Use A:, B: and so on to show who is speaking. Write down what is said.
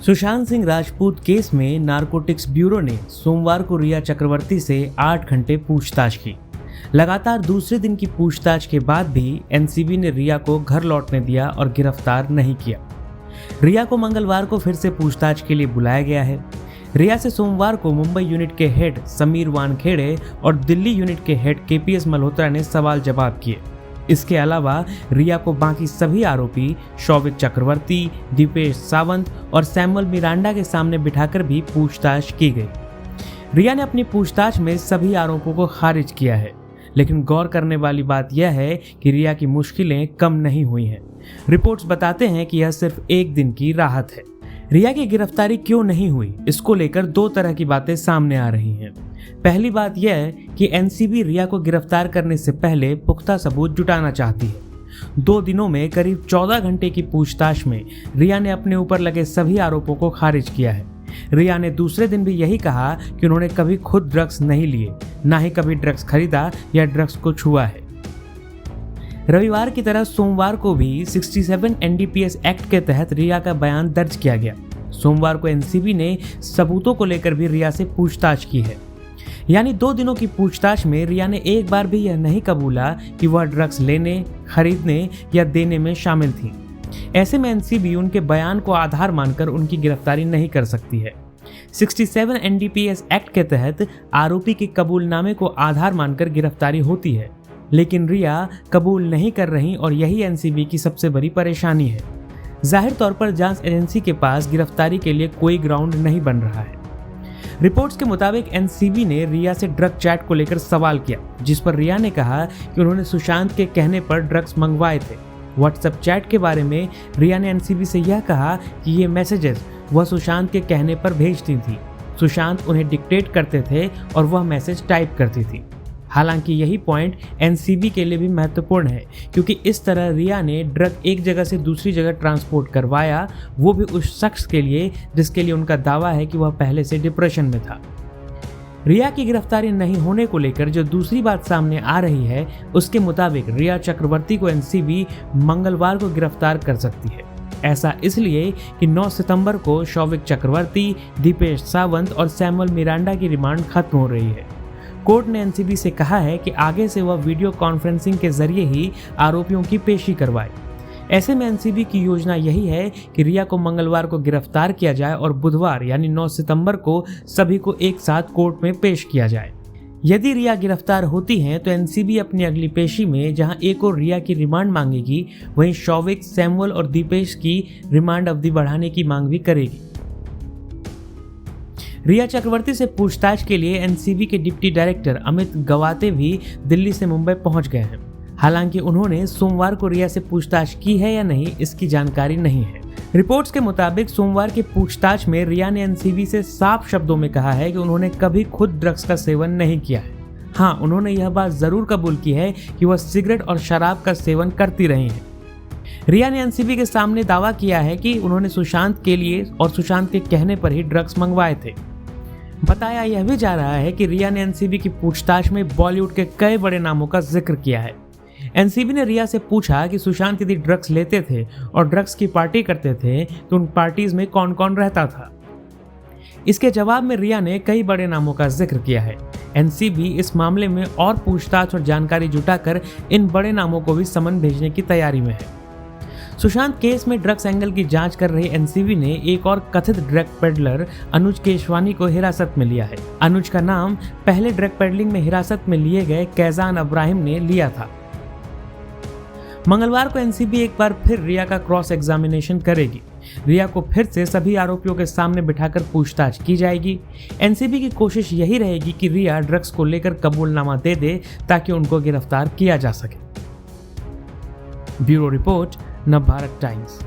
A: Sushant Singh Rajput case में narcotics bureau ने सोमवार को रिया चक्रवर्ती से 8 घंटे पूछताछ की। लगातार दूसरे दिन की पूछताछ के बाद भी एनसीबी ने रिया को घर लौटने दिया और गिरफ्तार नहीं किया। रिया को मंगलवार को फिर से पूछताछ के लिए बुलाया गया है। रिया से सोमवार को मुंबई यूनिट के हेड समीर वानखेड़े और दिल्ली यूनिट के हेड केपीएस मल्होत्रा ने सवाल जवाब किए। इसके अलावा रिया को बाकी सभी आरोपी शौविक चक्रवर्ती, दीपेश सावंत और सैमुअल मिरांडा के सामने बिठाकर भी पूछताछ की गई। रिया ने अपनी पूछताछ में सभी आरोपों को खारिज किया है, लेकिन गौर करने वाली बात यह है कि रिया की मुश्किलें कम नहीं हुई हैं। रिपोर्ट्स बताते हैं कि यह सिर्फ एक दिन की राहत है। रिया की गिरफ्तारी क्यों नहीं हुई, इसको लेकर दो तरह की बातें सामने आ रही हैं। पहली बात यह है कि एनसीबी रिया को गिरफ्तार करने से पहले पुख्ता सबूत जुटाना चाहती है। 2 दिनों में करीब 14 घंटे की पूछताछ में रिया ने अपने ऊपर लगे सभी आरोपों को खारिज किया है। रिया ने दूसरे दिन भी यही कहा कि उन्होंने कभी खुद ड्रग्स नहीं लिए, ना ही कभी ड्रग्स खरीदा या ड्रग्स को छुआ है। रविवार की तरह सोमवार को भी 67 एनडीपीएस एक्ट के तहत रिया का बयान दर्ज किया गया। सोमवार को एनसीबी ने सबूतों को लेकर भी रिया से पूछताछ की है। यानी 2 दिनों की पूछताछ में रिया ने एक बार भी यह नहीं कबूला कि वह ड्रग्स लेने, खरीदने या देने में शामिल थी। ऐसे में एनसीबी उनके बयान को आधार मानकर उनकी गिरफ्तारी नहीं कर सकती है। 67 एनडीपीएस एक्ट के तहत आरोपी के कबूलनामे को आधार मानकर गिरफ्तारी होती है, लेकिन रिया कबूल नहीं कर रही और यही एनसीबी की सबसे बड़ी परेशानी है। जाहिर तौर पर जांच एजेंसी के पास गिरफ्तारी के लिए कोई ग्राउंड नहीं बन रहा है। रिपोर्ट्स के मुताबिक एनसीबी ने रिया से ड्रग चैट को लेकर सवाल किया, जिस पर रिया ने कहा कि उन्होंने सुशांत के कहने पर ड्रग्स मंगवाए थे। व्हाट्सएप चैट के बारे में रिया ने एनसीबी से यह कहा कि ये मैसेजेस वह सुशांत के कहने पर भेजती थी। सुशांत उन्हें डिक्टेट करते थे और वह मैसेज टाइप करती थी। हालांकि यही पॉइंट एनसीबी के लिए भी महत्वपूर्ण है, क्योंकि इस तरह रिया ने ड्रग एक जगह से दूसरी जगह ट्रांसपोर्ट करवाया, वो भी उस शख्स के लिए जिसके लिए उनका दावा है कि वह पहले से डिप्रेशन में था। रिया की गिरफ्तारी नहीं होने को लेकर जो दूसरी बात सामने आ रही है, उसके मुताबिक रिया चक्रवर्ती को एनसीबी मंगलवार को गिरफ्तार कर सकती है। ऐसा इसलिए कि 9 सितंबर को शौविक चक्रवर्ती, दीपेश सावंत और सैमुअल मिरांडा की रिमांड खत्म हो रही है। कोर्ट ने एनसीबी से कहा है कि आगे से वह वीडियो कॉन्फ्रेंसिंग के जरिए ही आरोपियों की पेशी करवाए। ऐसे में एनसीबी की योजना यही है कि रिया को मंगलवार को गिरफ्तार किया जाए और बुधवार यानी 9 सितंबर को सभी को एक साथ कोर्ट में पेश किया जाए। यदि रिया गिरफ्तार होती हैं तो एनसीबी अपनी अगली पेशी में जहां एक और रिया की रिमांड मांगेगी, वहीं शौविक, सैमुअल और दीपेश की रिमांड अवधि बढ़ाने की मांग भी करेगी। रिया चक्रवर्ती से पूछताछ के लिए एनसीबी के डिप्टी डायरेक्टर अमित गवाते भी दिल्ली से मुंबई पहुंच गए हैं। हालांकि उन्होंने सोमवार को रिया से पूछताछ की है या नहीं, इसकी जानकारी नहीं है। रिपोर्ट्स के मुताबिक सोमवार की पूछताछ में रिया ने एनसीबी से साफ शब्दों में कहा है कि उन्होंने कभी खुद ड्रग्स का सेवन नहीं किया है। हाँ, उन्होंने यह बात जरूर कबूल की है कि वह सिगरेट और शराब का सेवन करती रही हैं। रिया ने एनसीबी के सामने दावा किया है कि उन्होंने सुशांत के लिए और सुशांत के कहने पर ही ड्रग्स मंगवाए थे। बताया यह भी जा रहा है कि रिया ने एनसीबी की पूछताछ में बॉलीवुड के कई बड़े नामों का जिक्र किया है। एनसीबी ने रिया से पूछा कि सुशांत यदि ड्रग्स लेते थे और ड्रग्स की पार्टी करते थे तो उन पार्टीज में कौन कौन रहता था। इसके जवाब में रिया ने कई बड़े नामों का जिक्र किया है। एनसीबी इस मामले में और पूछताछ और जानकारी जुटाकर इन बड़े नामों को भी समन भेजने की तैयारी में है। सुशांत केस में ड्रग्स एंगल की जांच कर रही एनसीबी ने एक और कथित ड्रग पेडलर अनुज केशवानी को हिरासत में लिया है। अनुज का नाम पहले ड्रग पेडलिंग में हिरासत में लिए गए कैजान अब्राहिम ने लिया था। मंगलवार को एनसीबी एक बार फिर रिया का क्रॉस एग्जामिनेशन करेगी। रिया को फिर से सभी आरोपियों के सामने बिठाकर पूछताछ की जाएगी। एनसीबी की कोशिश यही रहेगी कि रिया ड्रग्स को लेकर कबूलनामा दे दे ताकि उनको गिरफ्तार किया जा सके। Bureau report, Navbharat times.